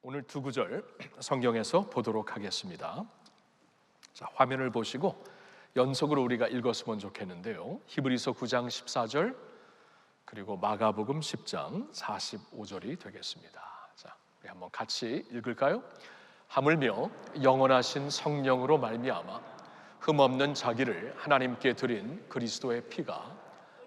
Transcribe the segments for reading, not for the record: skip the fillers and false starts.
오늘 두 구절 성경에서 보도록 하겠습니다. 자, 화면을 보시고 연속으로 우리가 읽었으면 좋겠는데요. 히브리서 9장 14절 그리고 마가복음 10장 45절이 되겠습니다. 자, 우리 한번 같이 읽을까요? 하물며 영원하신 성령으로 말미암아 흠없는 자기를 하나님께 드린 그리스도의 피가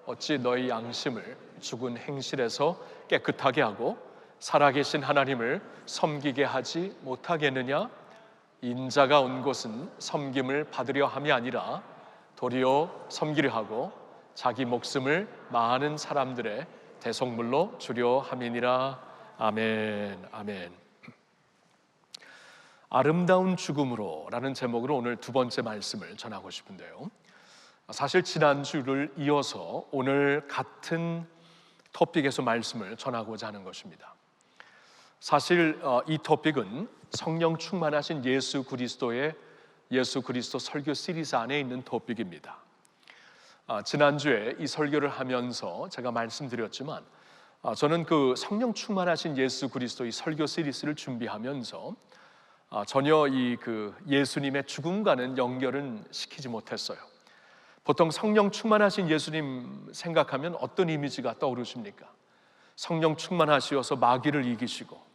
어찌 너희 양심을 죽은 행실에서 깨끗하게 하고 살아계신 하나님을 섬기게 하지 못하겠느냐? 인자가 온 곳은 섬김을 받으려 함이 아니라 도리어 섬기려 하고 자기 목숨을 많은 사람들의 대속물로 주려 함이니라. 아멘. 아멘. 아름다운 죽음으로 라는 제목으로 오늘 두 번째 말씀을 전하고 싶은데요, 사실 지난주를 이어서 오늘 같은 토픽에서 말씀을 전하고자 하는 것입니다. 사실 이 토픽은 성령 충만하신 예수 그리스도 설교 시리즈 안에 있는 토픽입니다. 지난주에 이 설교를 하면서 제가 말씀드렸지만 저는 그 성령 충만하신 예수 그리스도의 설교 시리즈를 준비하면서 전혀 예수님의 죽음과는 연결은 시키지 못했어요. 보통 성령 충만하신 예수님 생각하면 어떤 이미지가 떠오르십니까? 성령 충만하시어서 마귀를 이기시고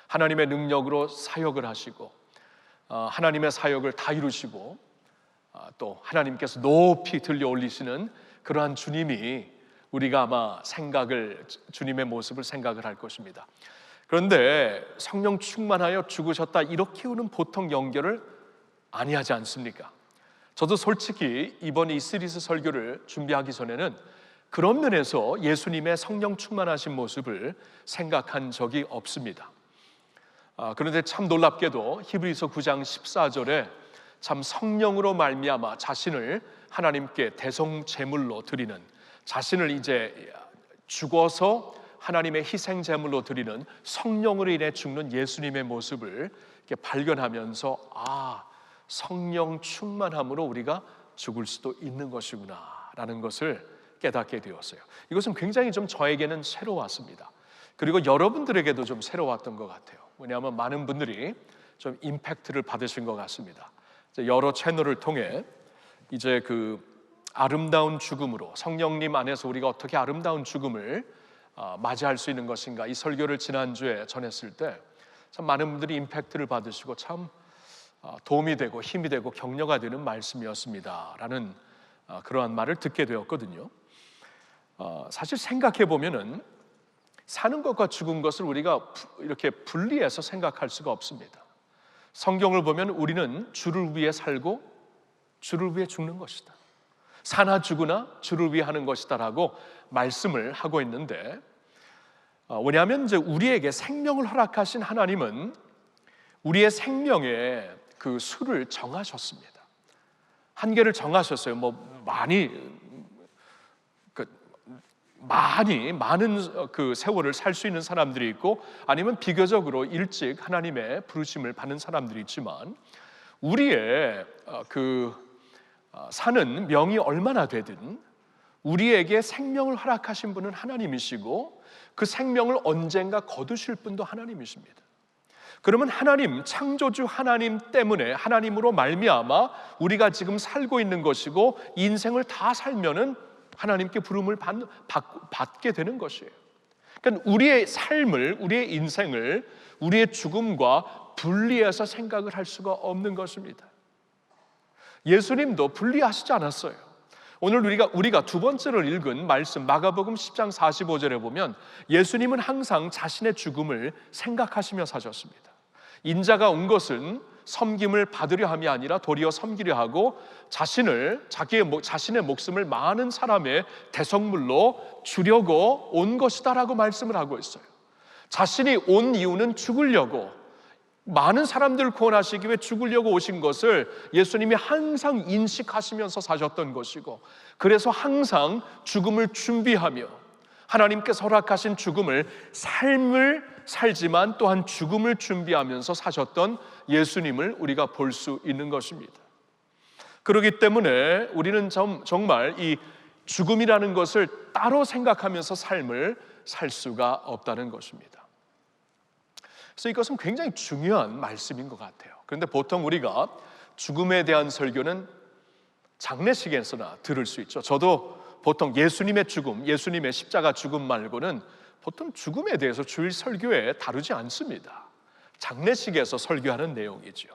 하나님의 능력으로 사역을 하시고 하나님의 사역을 다 이루시고 또 하나님께서 높이 들려 올리시는 그러한 주님이 우리가 아마 주님의 모습을 생각을 할 것입니다. 그런데 성령 충만하여 죽으셨다 이렇게 우리는 보통 연결을 아니하지 않습니까? 저도 솔직히 이번 이 시리즈 설교를 준비하기 전에는 그런 면에서 예수님의 성령 충만하신 모습을 생각한 적이 없습니다. 그런데 참 놀랍게도 히브리서 9장 14절에 참 성령으로 말미암아 자신을 하나님께 대속 제물로 드리는, 자신을 이제 죽어서 하나님의 희생 제물로 드리는 성령으로 인해 죽는 예수님의 모습을 이렇게 발견하면서 성령 충만함으로 우리가 죽을 수도 있는 것이구나 라는 것을 깨닫게 되었어요. 이것은 굉장히 좀 저에게는 새로웠습니다. 그리고 여러분들에게도 좀 새로웠던 것 같아요. 왜냐하면 많은 분들이 좀 임팩트를 받으신 것 같습니다. 여러 채널을 통해 이제 그 아름다운 죽음으로, 성령님 안에서 우리가 어떻게 아름다운 죽음을 맞이할 수 있는 것인가, 이 설교를 지난주에 전했을 때 참 많은 분들이 임팩트를 받으시고 참 도움이 되고 힘이 되고 격려가 되는 말씀이었습니다 라는 그러한 말을 듣게 되었거든요. 사실 생각해 보면은 사는 것과 죽은 것을 우리가 이렇게 분리해서 생각할 수가 없습니다. 성경을 보면 우리는 주를 위해 살고 주를 위해 죽는 것이다, 사나 죽으나 주를 위해 하는 것이다 라고 말씀을 하고 있는데, 왜냐하면 이제 우리에게 생명을 허락하신 하나님은 우리의 생명의 그 수를 정하셨습니다. 한계를 정하셨어요. 많은 그 세월을 살 수 있는 사람들이 있고, 아니면 비교적으로 일찍 하나님의 부르심을 받는 사람들이 있지만, 우리의 사는 명이 얼마나 되든 우리에게 생명을 허락하신 분은 하나님이시고 그 생명을 언젠가 거두실 분도 하나님이십니다. 그러면 하나님, 창조주 하나님 때문에, 하나님으로 말미암아 우리가 지금 살고 있는 것이고 인생을 다 살면은 하나님께 부름을 받게 되는 것이에요. 그러니까 우리의 삶을, 우리의 인생을 우리의 죽음과 분리해서 생각을 할 수가 없는 것입니다. 예수님도 분리하시지 않았어요. 오늘 우리가 두 번째로 읽은 말씀 마가복음 10장 45절에 보면 예수님은 항상 자신의 죽음을 생각하시며 사셨습니다. 인자가 온 것은 섬김을 받으려 함이 아니라 도리어 섬기려 하고 자신의 목숨을 많은 사람의 대속물로 주려고 온 것이다라고 말씀을 하고 있어요. 자신이 온 이유는 죽으려고, 많은 사람들을 구원하시기 위해 죽으려고 오신 것을 예수님이 항상 인식하시면서 사셨던 것이고, 그래서 항상 죽음을 준비하며 하나님께서 허락하신 삶을 살지만 또한 죽음을 준비하면서 사셨던 예수님을 우리가 볼 수 있는 것입니다. 그렇기 때문에 우리는 정말 이 죽음이라는 것을 따로 생각하면서 삶을 살 수가 없다는 것입니다. 그래서 이것은 굉장히 중요한 말씀인 것 같아요. 그런데 보통 우리가 죽음에 대한 설교는 장례식에서나 들을 수 있죠. 저도 보통 예수님의 죽음, 예수님의 십자가 죽음 말고는 보통 죽음에 대해서 주일 설교에 다루지 않습니다. 장례식에서 설교하는 내용이죠.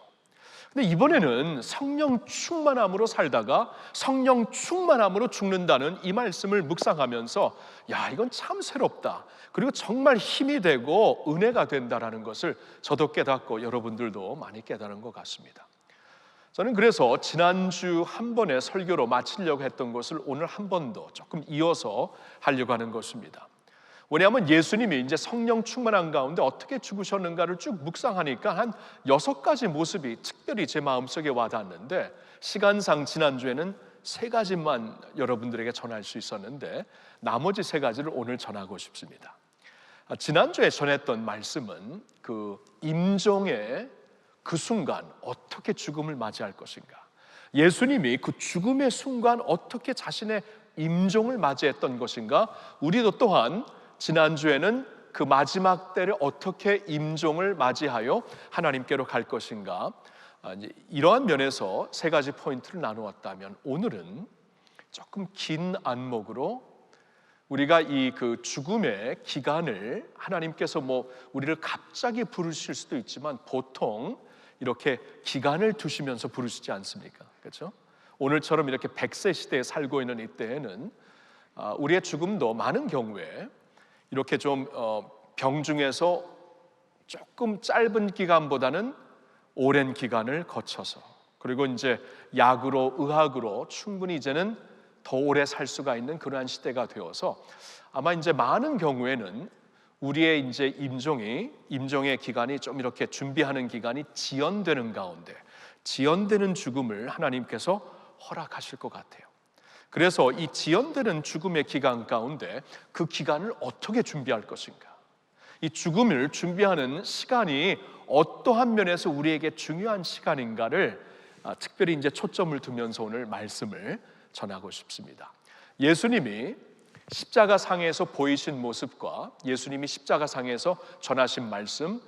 근데 이번에는 성령 충만함으로 살다가 성령 충만함으로 죽는다는 이 말씀을 묵상하면서 야, 이건 참 새롭다. 그리고 정말 힘이 되고 은혜가 된다라는 것을 저도 깨닫고 여러분들도 많이 깨달은 것 같습니다. 저는 그래서 지난주 한 번의 설교로 마치려고 했던 것을 오늘 한 번 더 조금 이어서 하려고 하는 것입니다. 왜냐하면 예수님이 이제 성령 충만한 가운데 어떻게 죽으셨는가를 쭉 묵상하니까 한 6가지 모습이 특별히 제 마음속에 와닿았는데, 시간상 지난주에는 3가지만 여러분들에게 전할 수 있었는데 나머지 3가지를 오늘 전하고 싶습니다. 지난주에 전했던 말씀은 그 임종의 그 순간 어떻게 죽음을 맞이할 것인가, 예수님이 그 죽음의 순간 어떻게 자신의 임종을 맞이했던 것인가, 우리도 또한 지난주에는 그 마지막 때를 어떻게 임종을 맞이하여 하나님께로 갈 것인가, 이러한 면에서 3가지 포인트를 나누었다면, 오늘은 조금 긴 안목으로 우리가 이 그 죽음의 기간을 하나님께서 우리를 갑자기 부르실 수도 있지만 보통 이렇게 기간을 두시면서 부르시지 않습니까? 그렇죠? 오늘처럼 이렇게 100세 시대에 살고 있는 이때에는 우리의 죽음도 많은 경우에 이렇게 좀 병중에서 조금 짧은 기간보다는 오랜 기간을 거쳐서, 그리고 이제 약으로 의학으로 충분히 이제는 더 오래 살 수가 있는 그러한 시대가 되어서 아마 이제 많은 경우에는 우리의 이제 임종의 기간이 좀 이렇게 준비하는 기간이 지연되는 가운데, 지연되는 죽음을 하나님께서 허락하실 것 같아요. 그래서 이 지연되는 죽음의 기간 가운데 그 기간을 어떻게 준비할 것인가, 이 죽음을 준비하는 시간이 어떠한 면에서 우리에게 중요한 시간인가를 특별히 이제 초점을 두면서 오늘 말씀을 전하고 싶습니다. 예수님이 십자가 상에서 보이신 모습과 예수님이 십자가 상에서 전하신 말씀,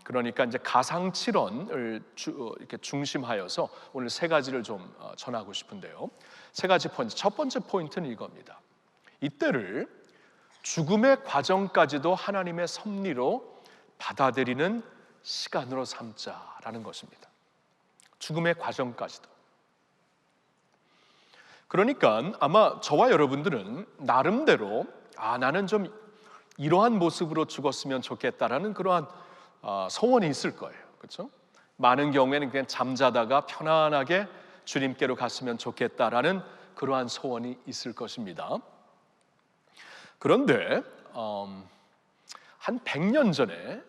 그러니까 이제 가상칠언을 이렇게 중심하여서 오늘 3가지를 좀 전하고 싶은데요. 3가지 포인트. 첫 번째 포인트는 이겁니다. 이때를 죽음의 과정까지도 하나님의 섭리로 받아들이는 시간으로 삼자라는 것입니다. 죽음의 과정까지도. 그러니까 아마 저와 여러분들은 나름대로 나는 좀 이러한 모습으로 죽었으면 좋겠다라는 그러한 소원이 있을 거예요. 그렇죠? 많은 경우에는 그냥 잠자다가 편안하게 주님께로 갔으면 좋겠다라는 그러한 소원이 있을 것입니다. 그런데 한 100년 전에,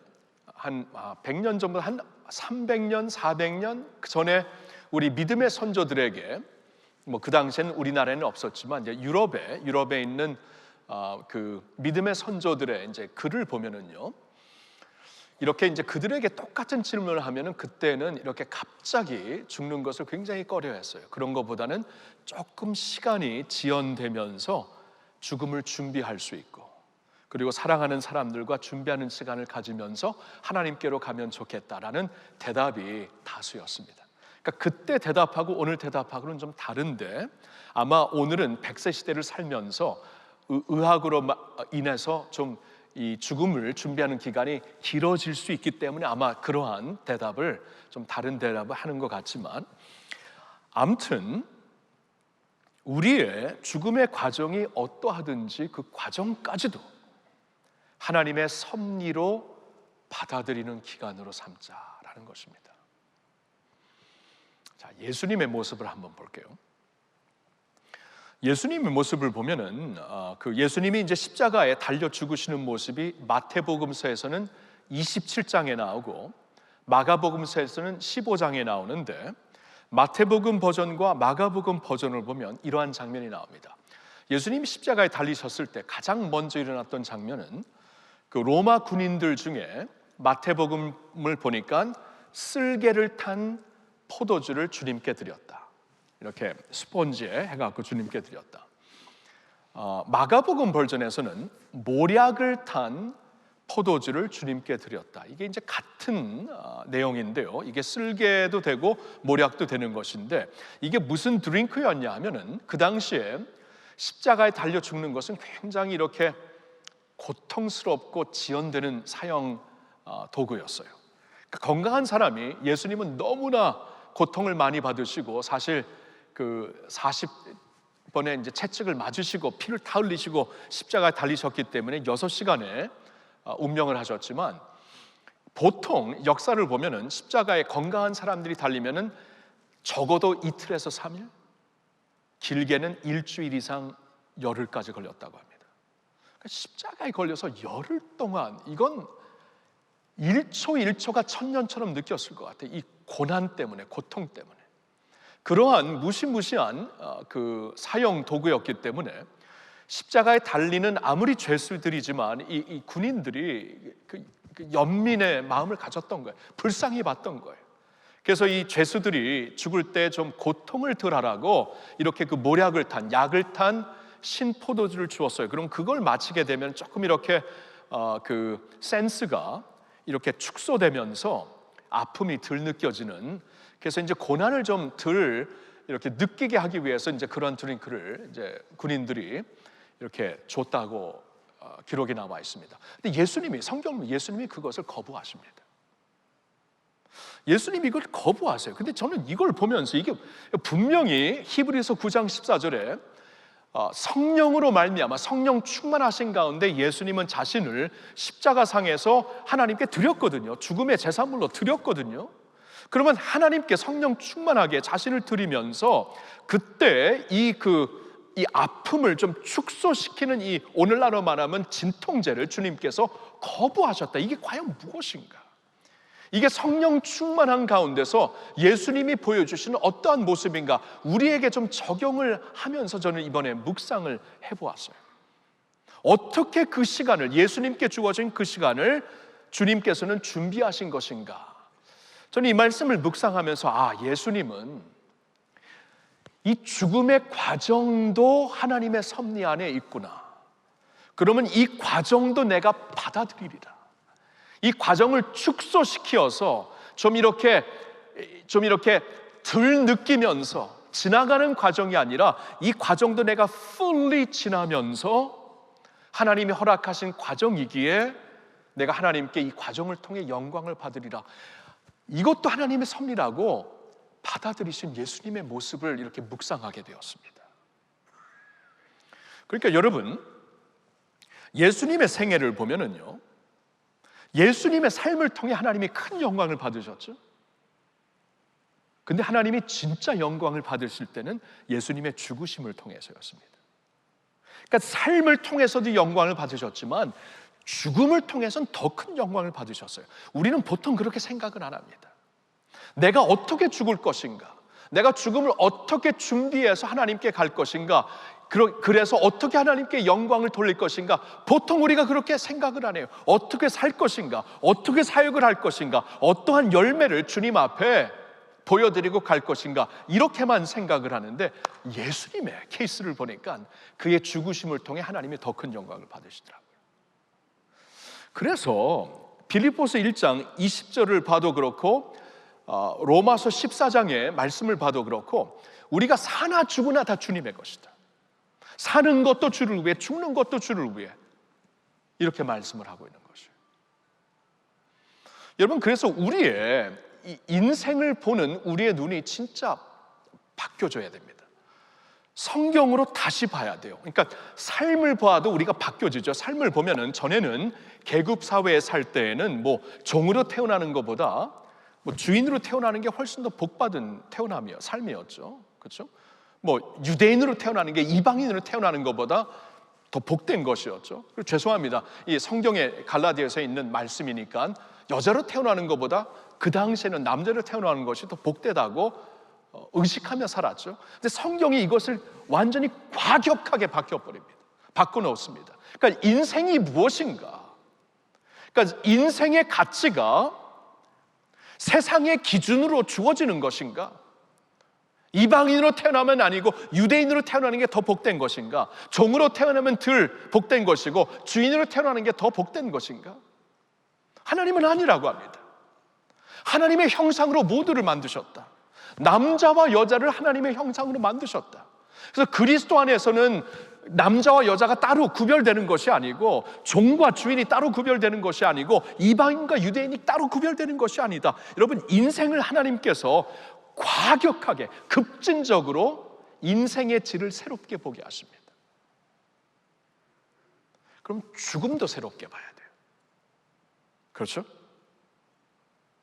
한 100년 전보다 한 300년, 400년 전에 우리 믿음의 선조들에게, 그 당시에는 우리나라에는 없었지만 이제 유럽에 있는 그 믿음의 선조들의 이제 글을 보면은요, 이렇게 이제 그들에게 똑같은 질문을 하면은 그때는 이렇게 갑자기 죽는 것을 굉장히 꺼려했어요. 그런 것보다는 조금 시간이 지연되면서 죽음을 준비할 수 있고, 그리고 사랑하는 사람들과 준비하는 시간을 가지면서 하나님께로 가면 좋겠다라는 대답이 다수였습니다. 그러니까 그때 대답하고 오늘 대답하고는 좀 다른데, 아마 오늘은 100세 시대를 살면서 의학으로 인해서 좀 이 죽음을 준비하는 기간이 길어질 수 있기 때문에 아마 그러한 대답을 좀 다른 대답을 하는 것 같지만, 아무튼 우리의 죽음의 과정이 어떠하든지 그 과정까지도 하나님의 섭리로 받아들이는 기간으로 삼자라는 것입니다. 자, 예수님의 모습을 한번 볼게요. 예수님의 모습을 보면은 그 예수님이 이제 십자가에 달려 죽으시는 모습이 마태복음서에서는 27장에 나오고 마가복음서에서는 15장에 나오는데, 마태복음 버전과 마가복음 버전을 보면 이러한 장면이 나옵니다. 예수님이 십자가에 달리셨을 때 가장 먼저 일어났던 장면은 그 로마 군인들 중에 마태복음을 보니까 쓸개를 탄 포도주를 주님께 드렸다. 이렇게 스폰지에 해갖고 주님께 드렸다. 마가복음 버전에서는 모략을 탄 포도주를 주님께 드렸다. 이게 이제 같은 내용인데요. 이게 쓸개도 되고 모략도 되는 것인데, 이게 무슨 드링크였냐 하면은 그 당시에 십자가에 달려 죽는 것은 굉장히 이렇게 고통스럽고 지연되는 사형 도구였어요. 그러니까 건강한 사람이, 예수님은 너무나 고통을 많이 받으시고 사실 그 40번의 이제 채찍을 맞으시고 피를 다 흘리시고 십자가에 달리셨기 때문에 6시간에 운명을 하셨지만, 보통 역사를 보면은 십자가에 건강한 사람들이 달리면은 적어도 이틀에서 3일, 길게는 일주일 이상 열흘까지 걸렸다고 합니다. 그러니까 십자가에 걸려서 열흘 동안, 이건 1초 1초가 천년처럼 느꼈을 것 같아요. 이 고난 때문에, 고통 때문에. 그러한 무시무시한 그 사형 도구였기 때문에 십자가에 달리는 아무리 죄수들이지만 이 군인들이 그 연민의 마음을 가졌던 거예요. 불쌍히 봤던 거예요. 그래서 이 죄수들이 죽을 때 좀 고통을 덜하라고 이렇게 그 모략을 탄, 약을 탄 신포도주를 주었어요. 그럼 그걸 마시게 되면 조금 이렇게 그 센스가 이렇게 축소되면서 아픔이 덜 느껴지는, 그래서 이제 고난을 좀 덜 이렇게 느끼게 하기 위해서 이제 그런 드링크를 이제 군인들이 이렇게 줬다고 기록이 나와 있습니다. 근데 예수님이, 성경은 예수님이 그것을 거부하십니다. 예수님이 이걸 거부하세요. 근데 저는 이걸 보면서 이게 분명히 히브리서 9장 14절에 성령으로 말미암아, 성령 충만하신 가운데 예수님은 자신을 십자가상에서 하나님께 드렸거든요. 죽음의 제사물로 드렸거든요. 그러면 하나님께 성령 충만하게 자신을 드리면서 그때 이 아픔을 좀 축소시키는, 이 오늘날로 말하면 진통제를 주님께서 거부하셨다. 이게 과연 무엇인가? 이게 성령 충만한 가운데서 예수님이 보여주시는 어떠한 모습인가? 우리에게 좀 적용을 하면서 저는 이번에 묵상을 해보았어요. 어떻게 그 시간을, 예수님께 주어진 그 시간을 주님께서는 준비하신 것인가? 저는 이 말씀을 묵상하면서 예수님은 이 죽음의 과정도 하나님의 섭리 안에 있구나. 그러면 이 과정도 내가 받아들이리라. 이 과정을 축소시켜서 좀 이렇게 덜 느끼면서 지나가는 과정이 아니라 이 과정도 내가 fully 지나면서 하나님이 허락하신 과정이기에 내가 하나님께 이 과정을 통해 영광을 받으리라. 이것도 하나님의 섭리라고 받아들이신 예수님의 모습을 이렇게 묵상하게 되었습니다. 그러니까 여러분, 예수님의 생애를 보면은요, 예수님의 삶을 통해 하나님이 큰 영광을 받으셨죠. 근데 하나님이 진짜 영광을 받으실 때는 예수님의 죽으심을 통해서였습니다. 그러니까 삶을 통해서도 영광을 받으셨지만 죽음을 통해서는 더 큰 영광을 받으셨어요. 우리는 보통 그렇게 생각을 안 합니다. 내가 어떻게 죽을 것인가? 내가 죽음을 어떻게 준비해서 하나님께 갈 것인가? 그래서 어떻게 하나님께 영광을 돌릴 것인가? 보통 우리가 그렇게 생각을 안 해요. 어떻게 살 것인가? 어떻게 사역을 할 것인가? 어떠한 열매를 주님 앞에 보여드리고 갈 것인가? 이렇게만 생각을 하는데 예수님의 케이스를 보니까 그의 죽으심을 통해 하나님이 더 큰 영광을 받으시더라고요. 그래서 빌립보서 1장 20절을 봐도 그렇고 로마서 14장의 말씀을 봐도 그렇고 우리가 사나 죽으나 다 주님의 것이다. 사는 것도 주를 위해, 죽는 것도 주를 위해, 이렇게 말씀을 하고 있는 것이에요. 여러분, 그래서 우리의 이 인생을 보는 우리의 눈이 진짜 바뀌어져야 됩니다. 성경으로 다시 봐야 돼요. 그러니까 삶을 봐도 우리가 바뀌어지죠. 삶을 보면은 전에는 계급 사회에 살 때에는 뭐 종으로 태어나는 것보다 뭐 주인으로 태어나는 게 훨씬 더 복받은 태어남이요, 삶이었죠. 그렇죠? 뭐 유대인으로 태어나는 게 이방인으로 태어나는 것보다 더 복된 것이었죠. 그리고 죄송합니다. 이 성경의 갈라디아서에 있는 말씀이니까 여자로 태어나는 것보다 그 당시에는 남자로 태어나는 것이 더 복되다고 의식하며 살았죠. 근데 성경이 이것을 완전히 과격하게 바뀌어버립니다. 바꿔놓습니다. 그러니까 인생이 무엇인가? 그러니까 인생의 가치가 세상의 기준으로 주어지는 것인가? 이방인으로 태어나면 아니고 유대인으로 태어나는 게 더 복된 것인가? 종으로 태어나면 덜 복된 것이고 주인으로 태어나는 게 더 복된 것인가? 하나님은 아니라고 합니다. 하나님의 형상으로 모두를 만드셨다. 남자와 여자를 하나님의 형상으로 만드셨다. 그래서 그리스도 안에서는 남자와 여자가 따로 구별되는 것이 아니고, 종과 주인이 따로 구별되는 것이 아니고, 이방인과 유대인이 따로 구별되는 것이 아니다. 여러분, 인생을 하나님께서 과격하게 급진적으로 인생의 질을 새롭게 보게 하십니다. 그럼 죽음도 새롭게 봐야 돼요. 그렇죠?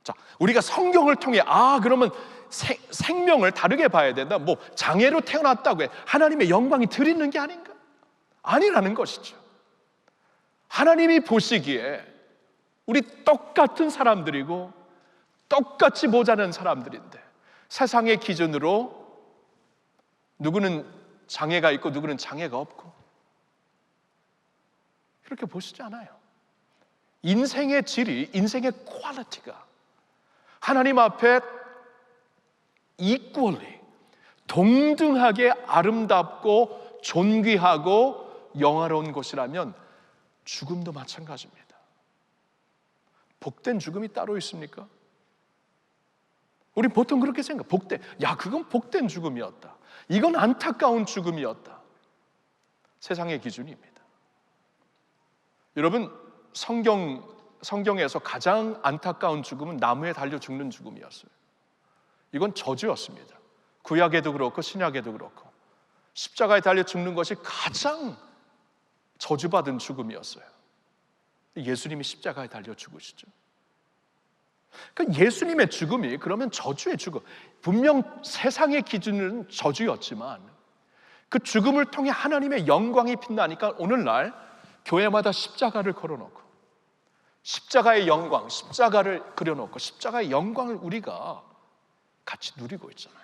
자, 우리가 성경을 통해 그러면 생명을 다르게 봐야 된다. 뭐 장애로 태어났다고 해 하나님의 영광이 드리는 게 아닌가? 아니라는 것이죠. 하나님이 보시기에 우리 똑같은 사람들이고 똑같이 모자란 사람들인데, 세상의 기준으로 누구는 장애가 있고 누구는 장애가 없고 그렇게 보시지 않아요. 인생의 질이, 인생의 퀄리티가 하나님 앞에 equally, 동등하게 아름답고 존귀하고 영화로운 것이라면 죽음도 마찬가지입니다. 복된 죽음이 따로 있습니까? 우리 보통 그렇게 생각. 그건 복된 죽음이었다. 이건 안타까운 죽음이었다. 세상의 기준입니다. 여러분, 성경에서 가장 안타까운 죽음은 나무에 달려 죽는 죽음이었어요. 이건 저주였습니다. 구약에도 그렇고 신약에도 그렇고 십자가에 달려 죽는 것이 가장 저주받은 죽음이었어요. 예수님이 십자가에 달려 죽으시죠. 예수님의 죽음이 그러면 저주의 죽음, 분명 세상의 기준은 저주였지만 그 죽음을 통해 하나님의 영광이 빛나니까 오늘날 교회마다 십자가를 걸어놓고 십자가의 영광, 십자가를 그려놓고 십자가의 영광을 우리가 같이 누리고 있잖아요.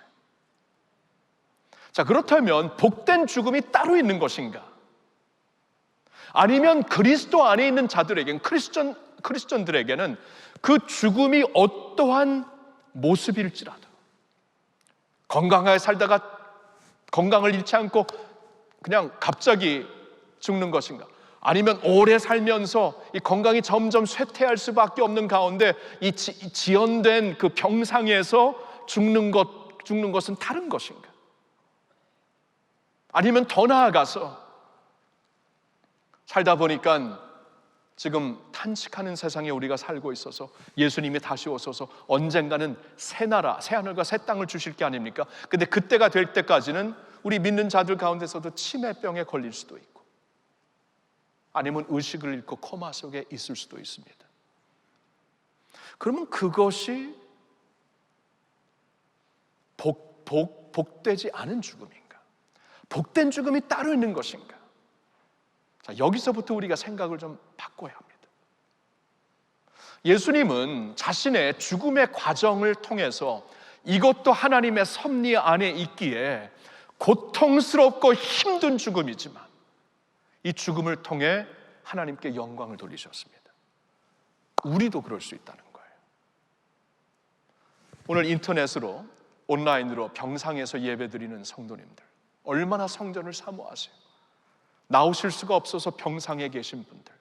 자, 그렇다면 복된 죽음이 따로 있는 것인가? 아니면 그리스도 안에 있는 자들에게는, 크리스천들에게는 그 죽음이 어떠한 모습일지라도 건강하게 살다가 건강을 잃지 않고 그냥 갑자기 죽는 것인가? 아니면 오래 살면서 이 건강이 점점 쇠퇴할 수밖에 없는 가운데 이 지연된 그 병상에서 죽는 것은 다른 것인가? 아니면 더 나아가서 살다 보니까 지금 탄식하는 세상에 우리가 살고 있어서 예수님이 다시 오셔서 언젠가는 새 나라, 새 하늘과 새 땅을 주실 게 아닙니까? 근데 그때가 될 때까지는 우리 믿는 자들 가운데서도 치매병에 걸릴 수도 있고, 아니면 의식을 잃고 코마 속에 있을 수도 있습니다. 그러면 그것이 복되지 않은 죽음인가? 복된 죽음이 따로 있는 것인가? 자, 여기서부터 우리가 생각을 좀 바꿔야 합니다. 예수님은 자신의 죽음의 과정을 통해서 이것도 하나님의 섭리 안에 있기에 고통스럽고 힘든 죽음이지만 이 죽음을 통해 하나님께 영광을 돌리셨습니다. 우리도 그럴 수 있다는 거예요. 오늘 인터넷으로, 온라인으로 병상에서 예배드리는 성도님들, 얼마나 성전을 사모하세요. 나오실 수가 없어서 병상에 계신 분들,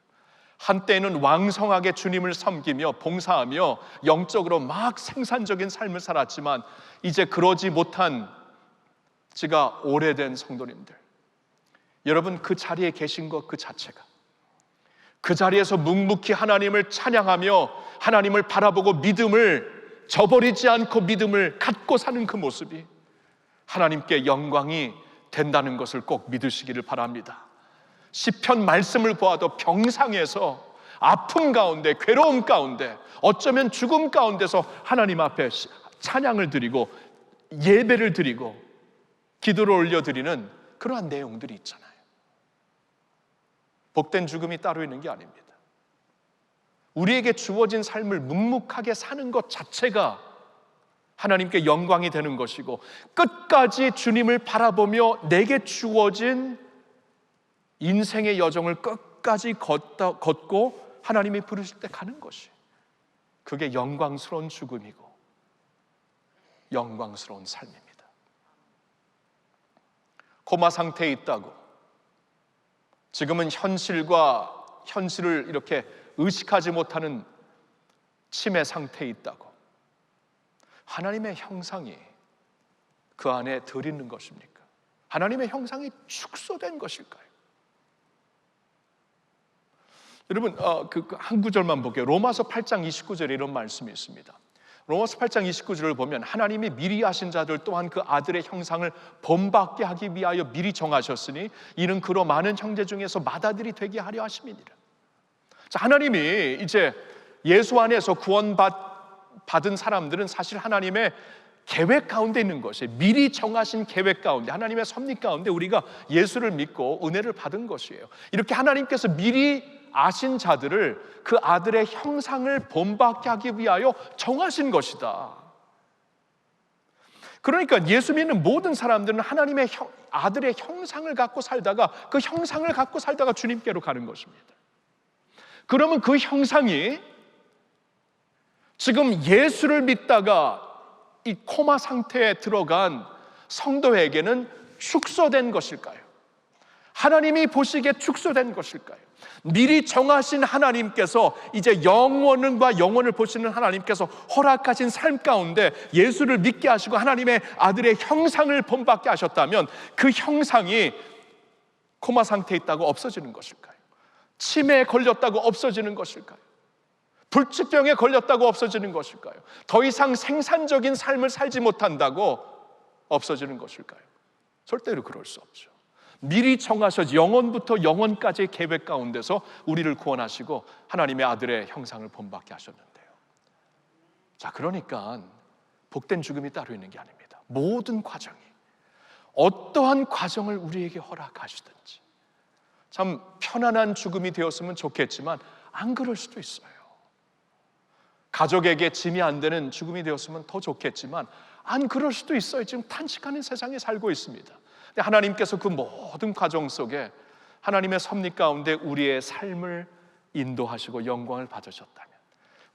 한때는 왕성하게 주님을 섬기며 봉사하며 영적으로 막 생산적인 삶을 살았지만 이제 그러지 못한 지가 오래된 성도님들, 여러분 그 자리에 계신 것 그 자체가, 그 자리에서 묵묵히 하나님을 찬양하며 하나님을 바라보고 믿음을 저버리지 않고 믿음을 갖고 사는 그 모습이 하나님께 영광이 된다는 것을 꼭 믿으시기를 바랍니다. 시편 말씀을 보아도 병상에서 아픔 가운데, 괴로움 가운데, 어쩌면 죽음 가운데서 하나님 앞에 찬양을 드리고 예배를 드리고 기도를 올려드리는 그러한 내용들이 있잖아요. 복된 죽음이 따로 있는 게 아닙니다. 우리에게 주어진 삶을 묵묵하게 사는 것 자체가 하나님께 영광이 되는 것이고, 끝까지 주님을 바라보며 내게 주어진 인생의 여정을 끝까지 걷고 하나님이 부르실 때 가는 것이, 그게 영광스러운 죽음이고 영광스러운 삶입니다. 코마 상태에 있다고 지금은 현실을 이렇게 의식하지 못하는 치매 상태에 있다고 하나님의 형상이 그 안에 들있는 것입니까? 하나님의 형상이 축소된 것일까요? 여러분, 한 구절만 볼게요. 로마서 8장 29절에 이런 말씀이 있습니다. 로마서 8장 29절을 보면 하나님이 미리 하신 자들 또한 그 아들의 형상을 본받게 하기 위하여 미리 정하셨으니 이는 그로 많은 형제 중에서 맏아들이 되게 하려 하심이니라. 자, 하나님이 이제 예수 안에서 구원받은 사람들은 사실 하나님의 계획 가운데 있는 것이에요. 미리 정하신 계획 가운데, 하나님의 섭리 가운데 우리가 예수를 믿고 은혜를 받은 것이에요. 이렇게 하나님께서 미리 아신 자들을 그 아들의 형상을 본받게 하기 위하여 정하신 것이다. 그러니까 예수 믿는 모든 사람들은 하나님의 아들의 형상을 갖고 살다가 그 형상을 갖고 살다가 주님께로 가는 것입니다. 그러면 그 형상이 지금 예수를 믿다가 이 코마 상태에 들어간 성도에게는 축소된 것일까요? 하나님이 보시기에 축소된 것일까요? 미리 정하신 하나님께서 이제 영원과 영원을 보시는 하나님께서 허락하신 삶 가운데 예수를 믿게 하시고 하나님의 아들의 형상을 본받게 하셨다면 그 형상이 코마 상태에 있다고 없어지는 것일까요? 치매에 걸렸다고 없어지는 것일까요? 불치병에 걸렸다고 없어지는 것일까요? 더 이상 생산적인 삶을 살지 못한다고 없어지는 것일까요? 절대로 그럴 수 없죠. 미리 정하셔서 영원부터 영원까지의 계획 가운데서 우리를 구원하시고 하나님의 아들의 형상을 본받게 하셨는데요. 자, 그러니까 복된 죽음이 따로 있는 게 아닙니다. 모든 과정이, 어떠한 과정을 우리에게 허락하시든지 참 편안한 죽음이 되었으면 좋겠지만 안 그럴 수도 있어요. 가족에게 짐이 안 되는 죽음이 되었으면 더 좋겠지만 안 그럴 수도 있어요. 지금 탄식하는 세상에 살고 있습니다. 근데 하나님께서 그 모든 과정 속에 하나님의 섭리 가운데 우리의 삶을 인도하시고 영광을 받으셨다면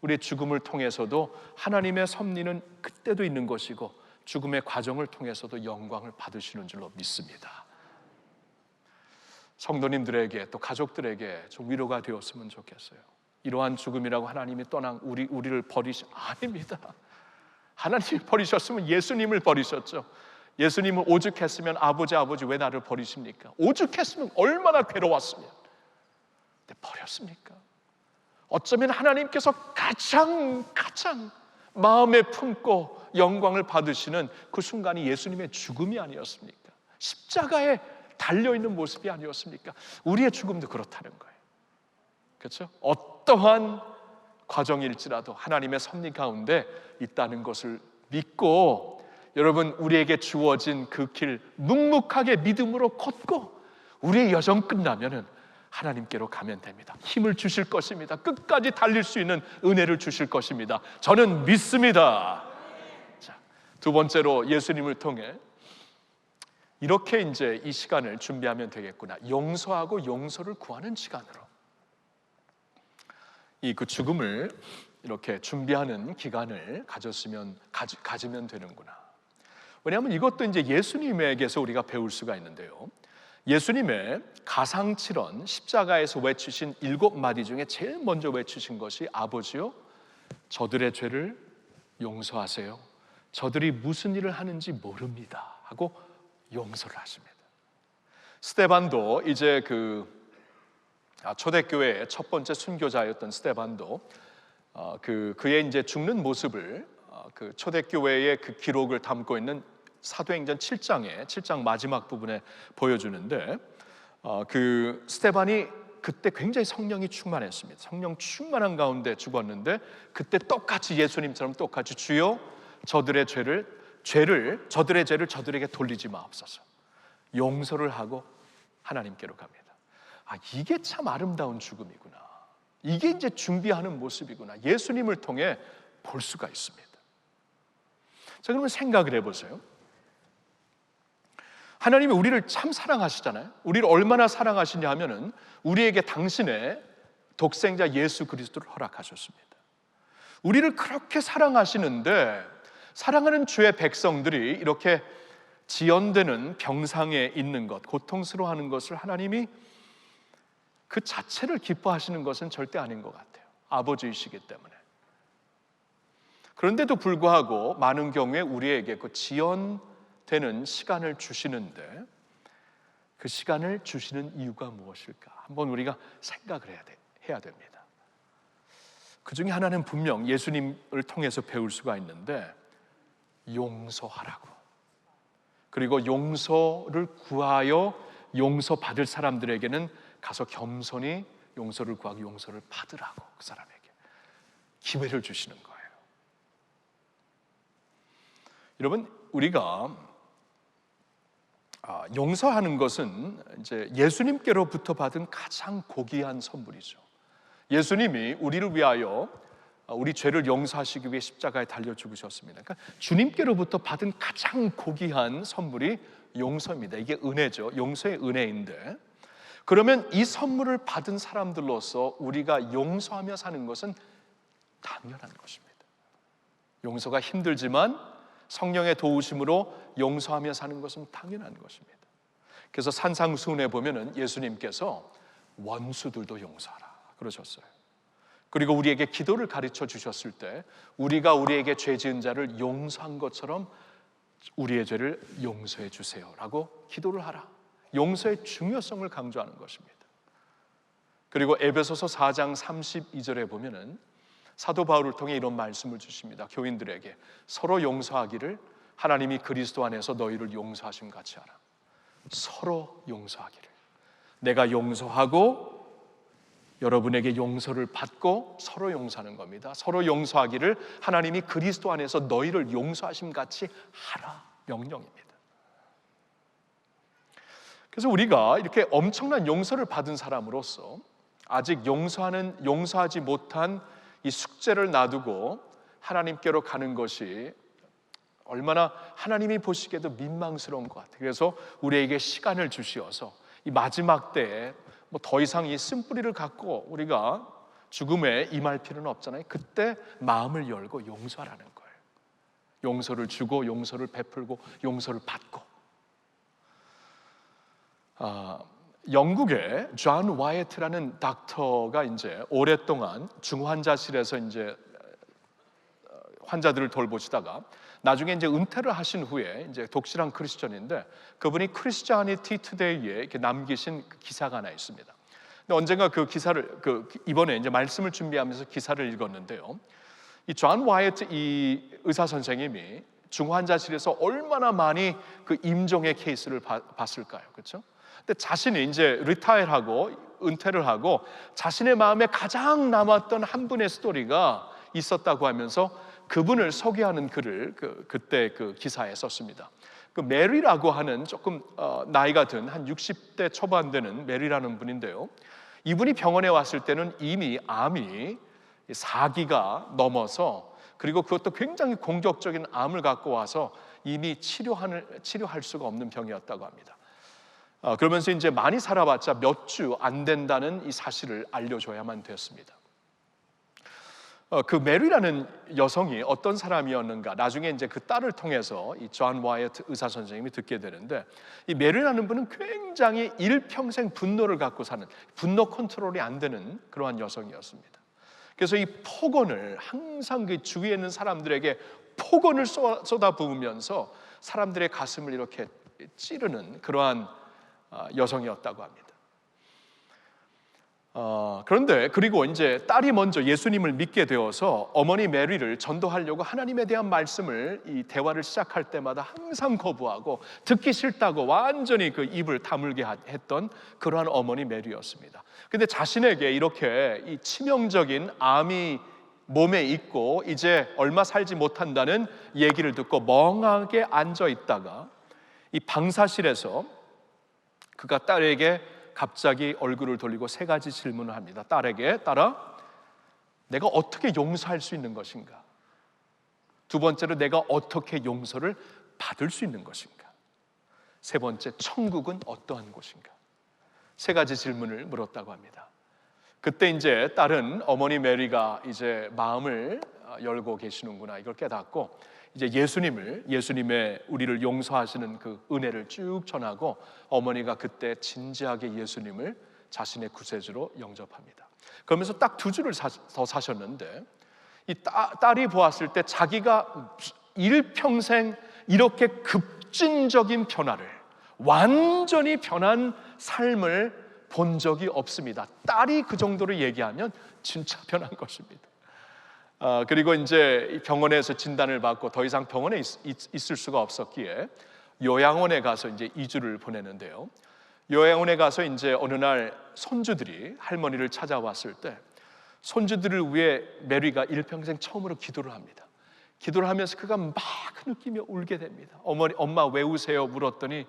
우리의 죽음을 통해서도 하나님의 섭리는 그때도 있는 것이고 죽음의 과정을 통해서도 영광을 받으시는 줄로 믿습니다. 성도님들에게 또 가족들에게 좀 위로가 되었으면 좋겠어요. 이러한 죽음이라고 하나님이 떠난 우리를 아닙니다. 하나님이 버리셨으면 예수님을 버리셨죠. 예수님을 오죽했으면 아버지 왜 나를 버리십니까? 오죽했으면 얼마나 괴로웠으면. 근데 버렸습니까? 어쩌면 하나님께서 가장 마음에 품고 영광을 받으시는 그 순간이 예수님의 죽음이 아니었습니까? 십자가에 달려있는 모습이 아니었습니까? 우리의 죽음도 그렇다는 거예요. 그렇죠? 어떠한 과정일지라도 하나님의 섭리 가운데 있다는 것을 믿고 여러분, 우리에게 주어진 그 길 묵묵하게 믿음으로 걷고 우리의 여정 끝나면은 하나님께로 가면 됩니다. 힘을 주실 것입니다. 끝까지 달릴 수 있는 은혜를 주실 것입니다. 저는 믿습니다. 자, 두 번째로 예수님을 통해 이렇게 이제 이 시간을 준비하면 되겠구나. 용서하고 용서를 구하는 시간으로 그 죽음을 이렇게 준비하는 기간을 가지면 되는구나. 왜냐하면 이것도 이제 예수님에게서 우리가 배울 수가 있는데요. 예수님의 가상칠언 십자가에서 외치신 7마디 중에 제일 먼저 외치신 것이 아버지요, 저들의 죄를 용서하세요. 저들이 무슨 일을 하는지 모릅니다. 하고 용서를 하십니다. 스데반도 이제 초대교회의 첫 번째 순교자였던 스데반도 그의 이제 죽는 모습을 그 초대교회의 그 기록을 담고 있는 사도행전 7장 마지막 부분에 보여주는데 그 스데반이 그때 굉장히 성령이 충만했습니다. 성령 충만한 가운데 죽었는데 그때 똑같이 예수님처럼 똑같이 주여 저들의 죄를 저들에게 돌리지 마옵소서. 용서를 하고 하나님께로 갑니다. 이게 참 아름다운 죽음이구나. 이게 이제 준비하는 모습이구나. 예수님을 통해 볼 수가 있습니다. 자, 그러면 생각을 해보세요. 하나님이 우리를 참 사랑하시잖아요. 우리를 얼마나 사랑하시냐 하면은 우리에게 당신의 독생자 예수 그리스도를 허락하셨습니다. 우리를 그렇게 사랑하시는데 사랑하는 주의 백성들이 이렇게 지연되는 병상에 있는 것, 고통스러워하는 것을 하나님이 그 자체를 기뻐하시는 것은 절대 아닌 것 같아요. 아버지이시기 때문에. 그런데도 불구하고 많은 경우에 우리에게 그 지연되는 시간을 주시는데 그 시간을 주시는 이유가 무엇일까? 한번 우리가 생각을 해야 됩니다. 그 중에 하나는 분명 예수님을 통해서 배울 수가 있는데 용서하라고, 그리고 용서를 구하여 용서받을 사람들에게는 가서 겸손히 용서를 구하고 용서를 받으라고 그 사람에게 기회를 주시는 거예요. 여러분, 우리가 용서하는 것은 이제 예수님께로부터 받은 가장 고귀한 선물이죠. 예수님이 우리를 위하여 우리 죄를 용서하시기 위해 십자가에 달려 죽으셨습니다. 그러니까 주님께로부터 받은 가장 고귀한 선물이 용서입니다. 이게 은혜죠. 용서의 은혜인데, 그러면 이 선물을 받은 사람들로서 우리가 용서하며 사는 것은 당연한 것입니다. 용서가 힘들지만 성령의 도우심으로 용서하며 사는 것은 당연한 것입니다. 그래서 산상수훈에 보면은 예수님께서 원수들도 용서하라 그러셨어요. 그리고 우리에게 기도를 가르쳐 주셨을 때 우리가 우리에게 죄 지은 자를 용서한 것처럼 우리의 죄를 용서해 주세요라고 기도를 하라. 용서의 중요성을 강조하는 것입니다. 그리고 에베소서 4장 32절에 보면은 사도 바울을 통해 이런 말씀을 주십니다. 교인들에게 서로 용서하기를 하나님이 그리스도 안에서 너희를 용서하심 같이 하라. 서로 용서하기를, 내가 용서하고 여러분에게 용서를 받고 서로 용서하는 겁니다. 서로 용서하기를 하나님이 그리스도 안에서 너희를 용서하심 같이 하라, 명령입니다. 그래서 우리가 이렇게 엄청난 용서를 받은 사람으로서 아직 용서하지 못한 이 숙제를 놔두고 하나님께로 가는 것이 얼마나 하나님이 보시기에도 민망스러운 것 같아요. 그래서 우리에게 시간을 주시어서 이 마지막 때에 뭐 더 이상 이 쓴뿌리를 갖고 우리가 죽음에 임할 필요는 없잖아요. 그때 마음을 열고 용서하라는 거예요. 용서를 주고 용서를 베풀고 용서를 받고. 영국의 존 와이어트라는 닥터가 이제 오랫동안 중환자실에서 이제 환자들을 돌보시다가 나중에 이제 은퇴를 하신 후에 이제 독실한 크리스천인데 그분이 크리스티애니티 투데이에 이렇게 남기신 기사가 하나 있습니다. 근데 언젠가 그 기사를 이번에 이제 말씀을 준비하면서 기사를 읽었는데요. 이 존 와이어트 이 의사 선생님이 중환자실에서 얼마나 많이 그 임종의 케이스를 봤을까요, 그렇죠? 근데 자신이 이제 리타일하고 은퇴를 하고 자신의 마음에 가장 남았던 한 분의 스토리가 있었다고 하면서 그분을 소개하는 글을 그때 그 기사에 썼습니다. 그 메리라고 하는 조금 나이가 든 한 60대 초반 되는 메리라는 분인데요. 이분이 병원에 왔을 때는 이미 암이 4기가 넘어서, 그리고 그것도 굉장히 공격적인 암을 갖고 와서 이미 치료할 수가 없는 병이었다고 합니다. 그러면서 이제 많이 살아봤자 몇 주 안 된다는 이 사실을 알려줘야만 됐습니다. 그 메리라는 여성이 어떤 사람이었는가, 나중에 이제 그 딸을 통해서 이 존 와이어트 의사 선생님이 듣게 되는데, 이 메리라는 분은 굉장히 일평생 분노를 갖고 사는, 분노 컨트롤이 안 되는 그러한 여성이었습니다. 그래서 이 폭언을 항상 그 주위에 있는 사람들에게 폭언을 쏟아부으면서 사람들의 가슴을 이렇게 찌르는 그러한 여성이었다고 합니다. 그런데 그리고 이제 딸이 먼저 예수님을 믿게 되어서 어머니 메리를 전도하려고 하나님에 대한 말씀을 이 대화를 시작할 때마다 항상 거부하고 듣기 싫다고 완전히 그 입을 다물게 했던 그러한 어머니 메리였습니다. 근데 자신에게 이렇게 이 치명적인 암이 몸에 있고 이제 얼마 살지 못한다는 얘기를 듣고 멍하게 앉아 있다가 이 방사실에서 그가 딸에게 갑자기 얼굴을 돌리고 3가지 질문을 합니다. 딸에게, 딸아, 내가 어떻게 용서할 수 있는 것인가? 2번째로, 내가 어떻게 용서를 받을 수 있는 것인가? 3번째, 천국은 어떠한 곳인가? 3가지 질문을 물었다고 합니다. 그때 이제 딸은 어머니 메리가 이제 마음을 열고 계시는구나, 이걸 깨닫고 이제 예수님의 우리를 용서하시는 그 은혜를 쭉 전하고 어머니가 그때 진지하게 예수님을 자신의 구세주로 영접합니다. 그러면서 딱 2주를 더 사셨는데 이 딸이 보았을 때 자기가 일평생 이렇게 급진적인 변화를, 완전히 변한 삶을 본 적이 없습니다. 딸이 그 정도로 얘기하면 진짜 변한 것입니다. 그리고 이제 병원에서 진단을 받고 더 이상 병원에 있을 수가 없었기에 요양원에 가서 이제 2주를 보내는데요. 요양원에 가서 이제 어느 날 손주들이 할머니를 찾아왔을 때 손주들을 위해 메리가 일평생 처음으로 기도를 합니다. 기도를 하면서 그가 막 느끼며 울게 됩니다. 어머니, 엄마 왜 우세요? 물었더니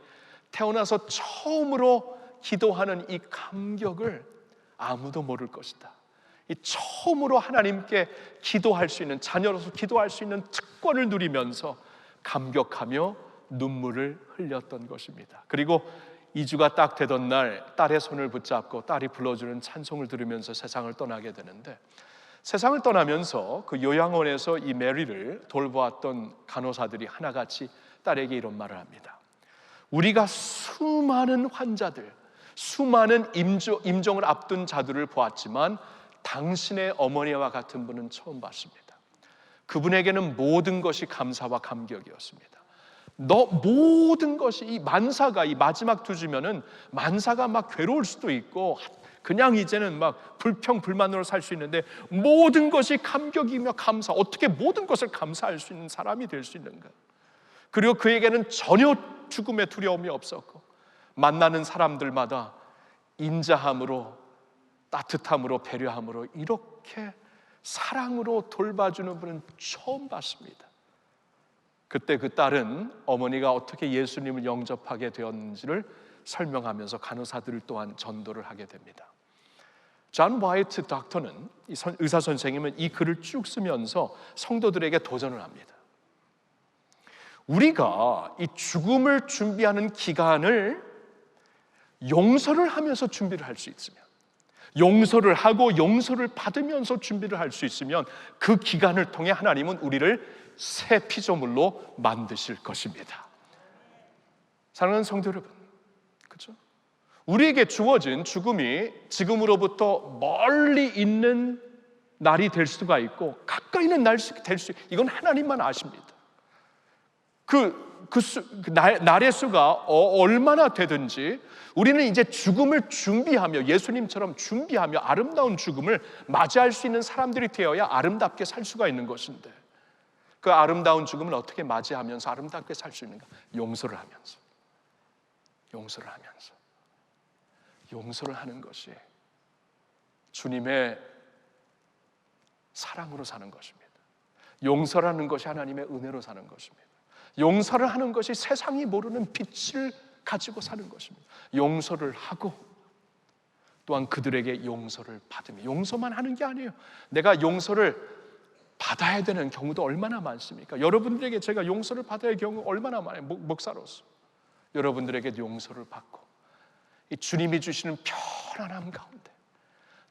태어나서 처음으로 기도하는 이 감격을 아무도 모를 것이다. 이 처음으로 하나님께 기도할 수 있는, 자녀로서 기도할 수 있는 특권을 누리면서 감격하며 눈물을 흘렸던 것입니다. 그리고 2주가 딱 되던 날 딸의 손을 붙잡고 딸이 불러주는 찬송을 들으면서 세상을 떠나게 되는데, 세상을 떠나면서 그 요양원에서 이 메리를 돌보았던 간호사들이 하나같이 딸에게 이런 말을 합니다. 우리가 수많은 환자들, 수많은 임종을 앞둔 자들을 보았지만 당신의 어머니와 같은 분은 처음 봤습니다. 그분에게는 모든 것이 감사와 감격이었습니다. 모든 것이, 이 만사가, 이 마지막 2주면은 만사가 막 괴로울 수도 있고 그냥 이제는 막 불평불만으로 살 수 있는데 모든 것이 감격이며 감사, 어떻게 모든 것을 감사할 수 있는 사람이 될 수 있는가? 그리고 그에게는 전혀 죽음의 두려움이 없었고 만나는 사람들마다 인자함으로, 따뜻함으로, 배려함으로 이렇게 사랑으로 돌봐주는 분은 처음 봤습니다. 그때 그 딸은 어머니가 어떻게 예수님을 영접하게 되었는지를 설명하면서 간호사들 또한 전도를 하게 됩니다. 존 화이트 닥터는, 이 의사 선생님은 이 글을 쭉 쓰면서 성도들에게 도전을 합니다. 우리가 이 죽음을 준비하는 기간을 용서를 하면서 준비를 할 수 있으면, 용서를 하고 용서를 받으면서 준비를 할 수 있으면 그 기간을 통해 하나님은 우리를 새 피조물로 만드실 것입니다. 사랑하는 성도 여러분, 그렇죠? 우리에게 주어진 죽음이 지금으로부터 멀리 있는 날이 될 수가 있고 가까이 있는 날이 될 수, 이건 하나님만 아십니다. 날의 수가 얼마나 되든지 우리는 이제 죽음을 준비하며, 예수님처럼 준비하며 아름다운 죽음을 맞이할 수 있는 사람들이 되어야 아름답게 살 수가 있는 것인데, 그 아름다운 죽음을 어떻게 맞이하면서 아름답게 살 수 있는가? 용서를 하면서, 용서를 하면서. 용서를 하는 것이 주님의 사랑으로 사는 것입니다. 용서라는 것이 하나님의 은혜로 사는 것입니다. 용서를 하는 것이 세상이 모르는 빛을 가지고 사는 것입니다. 용서를 하고 또한 그들에게 용서를 받으며, 용서만 하는 게 아니에요. 내가 용서를 받아야 되는 경우도 얼마나 많습니까? 여러분들에게 제가 용서를 받아야 할 경우 얼마나 많아요. 목사로서 여러분들에게 용서를 받고 이 주님이 주시는 편안함 가운데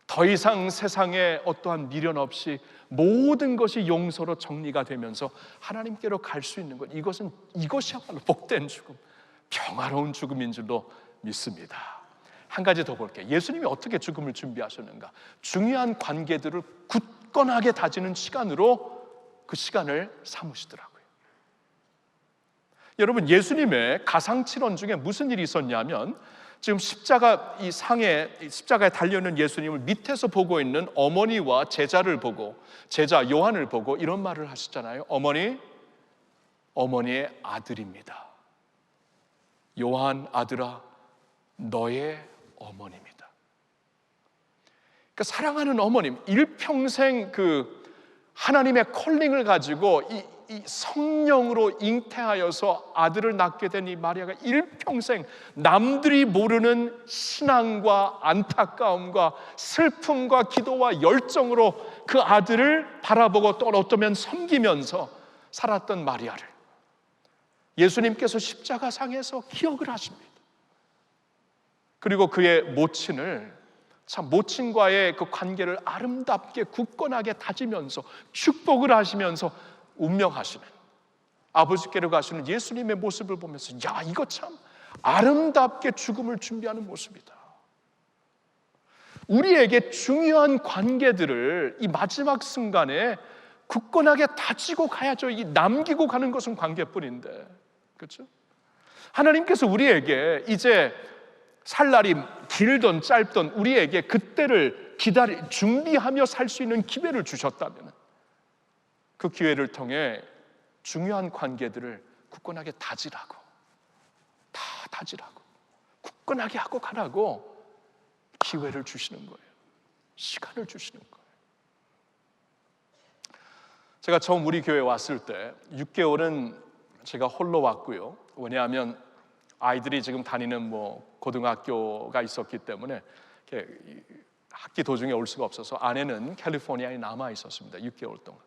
더 이상 세상에 어떠한 미련 없이 모든 것이 용서로 정리가 되면서 하나님께로 갈 수 있는 것, 이것이야말로 복된 죽음, 평화로운 죽음인 줄로 믿습니다. 한 가지 더 볼게요. 예수님이 어떻게 죽음을 준비하셨는가? 중요한 관계들을 굳건하게 다지는 시간으로 그 시간을 삼으시더라고요. 여러분, 예수님의 가상칠언 중에 무슨 일이 있었냐면, 지금 십자가 이 상에, 십자가에 달려있는 예수님을 밑에서 보고 있는 어머니와 제자를 보고, 제자 요한을 보고 이런 말을 하시잖아요. 어머니의 아들입니다. 요한 아들아, 너의 어머니입니다. 그러니까 사랑하는 어머님, 일평생 그 하나님의 콜링을 가지고 이 성령으로 잉태하여서 아들을 낳게 된 이 마리아가 일평생 남들이 모르는 신앙과 안타까움과 슬픔과 기도와 열정으로 그 아들을 바라보고 또 어쩌면 섬기면서 살았던 마리아를 예수님께서 십자가상에서 기억을 하십니다. 그리고 그의 모친을, 참 모친과의 그 관계를 아름답게 굳건하게 다지면서 축복을 하시면서 운명하시는, 아버지께로 가시는 예수님의 모습을 보면서 야, 이거 참 아름답게 죽음을 준비하는 모습이다. 우리에게 중요한 관계들을 이 마지막 순간에 굳건하게 다지고 가야죠. 이 남기고 가는 것은 관계뿐인데, 그렇죠? 하나님께서 우리에게 이제 살 날이 길든 짧든 우리에게 그때를 준비하며 살 수 있는 기회를 주셨다면, 그 기회를 통해 중요한 관계들을 굳건하게 다지라고, 굳건하게 하고 가라고 기회를 주시는 거예요. 시간을 주시는 거예요. 제가 처음 우리 교회에 왔을 때 6개월은 제가 홀로 왔고요. 왜냐하면 아이들이 지금 다니는 고등학교가 있었기 때문에 학기 도중에 올 수가 없어서 아내는 캘리포니아에 남아 있었습니다. 6개월 동안.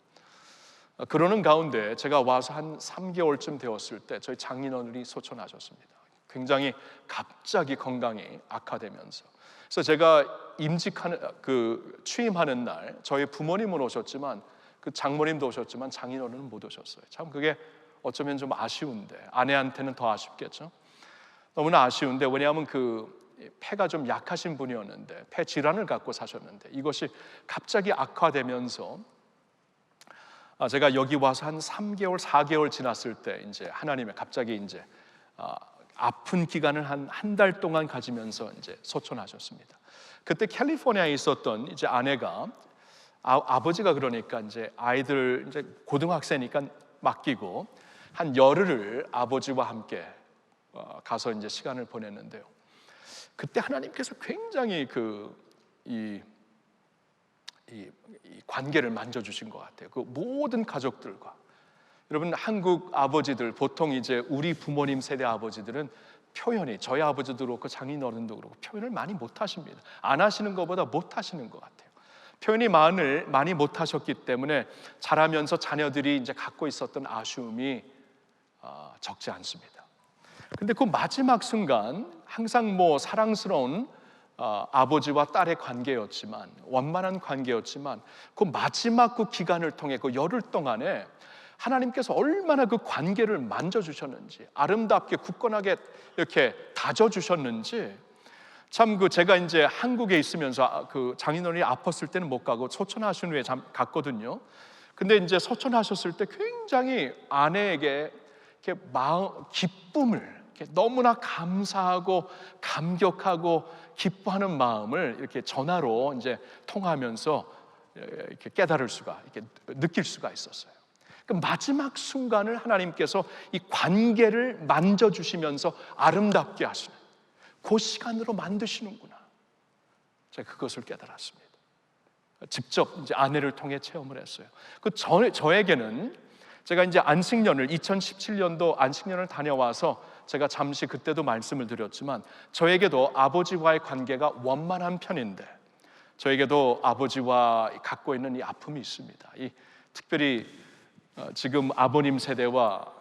그러는 가운데 제가 와서 한 3개월쯤 되었을 때 저희 장인어른이 소천하셨습니다. 굉장히 갑자기 건강이 악화되면서, 그래서 제가 취임하는 날 저희 부모님은 오셨지만 그 장모님도 오셨지만 장인어른은 못 오셨어요. 참 그게 어쩌면 좀 아쉬운데, 아내한테는 더 아쉽겠죠. 너무나 아쉬운데, 왜냐하면 폐가 좀 약하신 분이었는데, 폐 질환을 갖고 사셨는데 이것이 갑자기 악화되면서 제가 여기 와서 한 3개월, 4개월 지났을 때 이제 하나님의 갑자기 이제 아픈 기간을 한 달 동안 가지면서 이제 소천하셨습니다. 그때 캘리포니아에 있었던 이제 아내가 아버지가 그러니까 이제 아이들 이제 고등학생이니까 맡기고 한 열흘을 아버지와 함께 가서 이제 시간을 보냈는데요. 그때 하나님께서 굉장히 이 관계를 만져주신 것 같아요. 그 모든 가족들과. 여러분, 한국 아버지들 보통 이제 우리 부모님 세대 아버지들은 표현이, 저희 아버지도 그렇고 장인어른도 그렇고 표현을 많이 못 하십니다. 안 하시는 것보다 못 하시는 것 같아요. 표현이 많이 못 하셨기 때문에 자라면서 자녀들이 이제 갖고 있었던 아쉬움이 적지 않습니다. 근데 그 마지막 순간 항상 사랑스러운 아버지와 딸의 관계였지만, 원만한 관계였지만, 그 마지막 그 기간을 통해 그 열흘 동안에 하나님께서 얼마나 그 관계를 만져주셨는지, 아름답게 굳건하게 이렇게 다져주셨는지, 참 제가 이제 한국에 있으면서 장인어른이 아팠을 때는 못 가고 소천하신 후에 갔거든요. 근데 이제 소천하셨을 때 굉장히 아내에게 이렇게 기쁨을, 이렇게 너무나 감사하고 감격하고 기뻐하는 마음을 이렇게 전화로 이제 통하면서 이렇게 이렇게 느낄 수가 있었어요. 그 마지막 순간을 하나님께서 이 관계를 만져주시면서 아름답게 하시는 그 시간으로 만드시는구나. 제가 그것을 깨달았습니다. 직접 이제 아내를 통해 체험을 했어요. 저에게는 제가 이제 안식년을 2017년도 안식년을 다녀와서 제가 잠시 그때도 말씀을 드렸지만, 저에게도 아버지와의 관계가 원만한 편인데 저에게도 아버지와 갖고 있는 이 아픔이 있습니다. 특별히 지금 아버님 세대와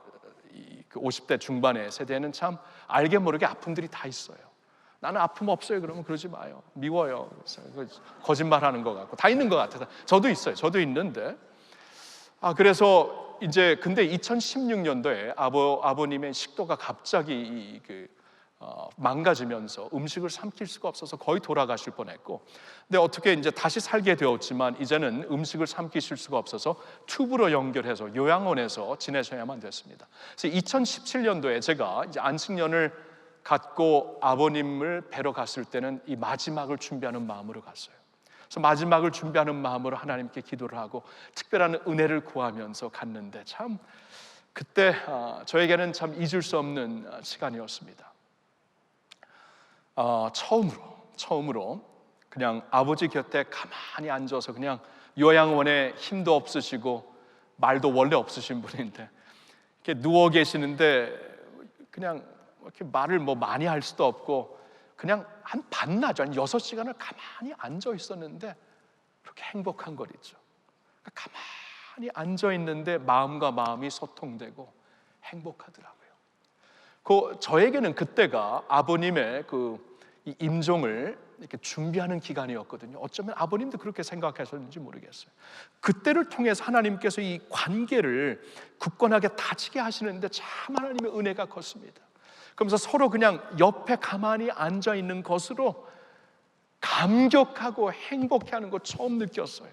50대 중반의 세대는 참 알게 모르게 아픔들이 다 있어요. 나는 아픔 없어요. 그러면 그러지 마요. 미워요. 거짓말하는 것 같고 다 있는 것 같아서. 저도 있어요. 저도 있는데 그래서 이제 근데 2016년도에 아버님의 식도가 갑자기 망가지면서 음식을 삼킬 수가 없어서 거의 돌아가실 뻔했고, 근데 어떻게 이제 다시 살게 되었지만 이제는 음식을 삼키실 수가 없어서 튜브로 연결해서 요양원에서 지내셔야만 됐습니다. 그래서 2017년도에 제가 이제 안식년을 갖고 아버님을 뵈러 갔을 때는 이 마지막을 준비하는 마음으로 갔어요. 그래서 마지막을 준비하는 마음으로 하나님께 기도를 하고 특별한 은혜를 구하면서 갔는데, 참 그때 저에게는 참 잊을 수 없는 시간이었습니다. 처음으로 그냥 아버지 곁에 가만히 앉아서, 그냥 요양원에 힘도 없으시고 말도 원래 없으신 분인데 이렇게 누워 계시는데 그냥 이렇게 말을 많이 할 수도 없고 그냥 한 반나절, 한 6시간을 가만히 앉아 있었는데 그렇게 행복한 것 있죠. 가만히 앉아 있는데 마음과 마음이 소통되고 행복하더라고요. 저에게는 그때가 아버님의 이 임종을 이렇게 준비하는 기간이었거든요. 어쩌면 아버님도 그렇게 생각하셨는지 모르겠어요. 그때를 통해서 하나님께서 이 관계를 굳건하게 다지게 하시는데 참 하나님의 은혜가 컸습니다. 그러면서 서로 그냥 옆에 가만히 앉아 있는 것으로 감격하고 행복해하는 거 처음 느꼈어요.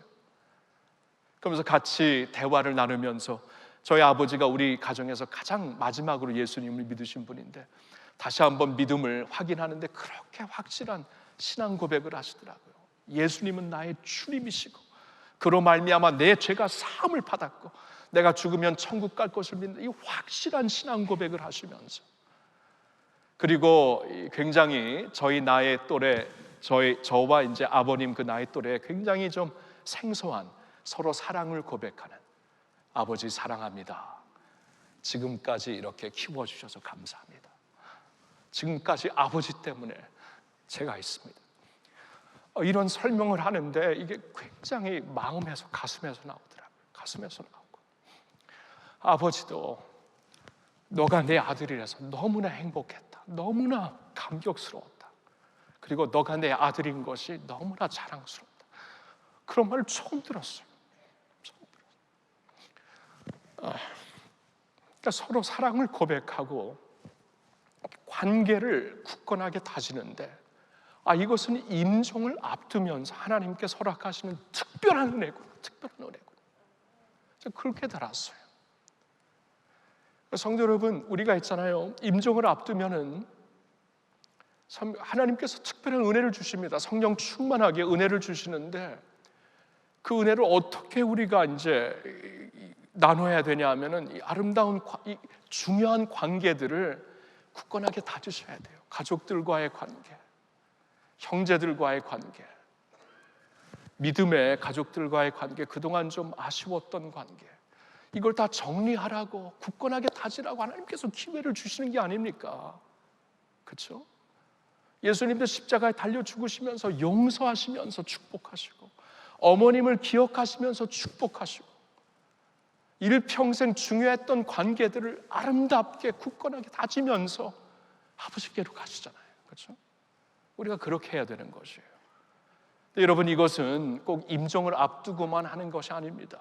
그러면서 같이 대화를 나누면서 저희 아버지가 우리 가정에서 가장 마지막으로 예수님을 믿으신 분인데 다시 한번 믿음을 확인하는데 그렇게 확실한 신앙 고백을 하시더라고요. 예수님은 나의 주님이시고 그로 말미암아 내 죄가 사함을 받았고 내가 죽으면 천국 갈 것을 믿는 이 확실한 신앙 고백을 하시면서, 그리고 굉장히 저희 나이 또래, 저와 이제 아버님 그 나이 또래 굉장히 좀 생소한 서로 사랑을 고백하는, 아버지 사랑합니다. 지금까지 이렇게 키워주셔서 감사합니다. 지금까지 아버지 때문에 제가 있습니다. 이런 설명을 하는데 이게 굉장히 마음에서, 가슴에서 나오더라고요. 가슴에서 나오고, 아버지도 너가 내 아들이라서 너무나 행복했다, 너무나 감격스러웠다, 그리고 너가 내 아들인 것이 너무나 자랑스럽다, 그런 말을 처음 들었어요. 그러니까 서로 사랑을 고백하고 관계를 굳건하게 다지는데, 이것은 임종을 앞두면서 하나님께서 허락하시는 특별한 은혜구나, 특별한 은혜구나. 그렇게 달았어요. 성도 여러분, 우리가 있잖아요, 임종을 앞두면은 하나님께서 특별한 은혜를 주십니다. 성령 충만하게 은혜를 주시는데 그 은혜를 어떻게 우리가 이제 나눠야 되냐 하면은 이 아름다운, 이 중요한 관계들을 굳건하게 다지셔야 돼요. 가족들과의 관계, 형제들과의 관계, 믿음의 가족들과의 관계, 그동안 좀 아쉬웠던 관계, 이걸 다 정리하라고, 굳건하게 다지라고 하나님께서 기회를 주시는 게 아닙니까? 그렇죠? 예수님도 십자가에 달려 죽으시면서 용서하시면서 축복하시고, 어머님을 기억하시면서 축복하시고, 일평생 중요했던 관계들을 아름답게 굳건하게 다지면서 아버지께로 가시잖아요. 그렇죠? 우리가 그렇게 해야 되는 것이에요. 여러분, 이것은 꼭 임종을 앞두고만 하는 것이 아닙니다.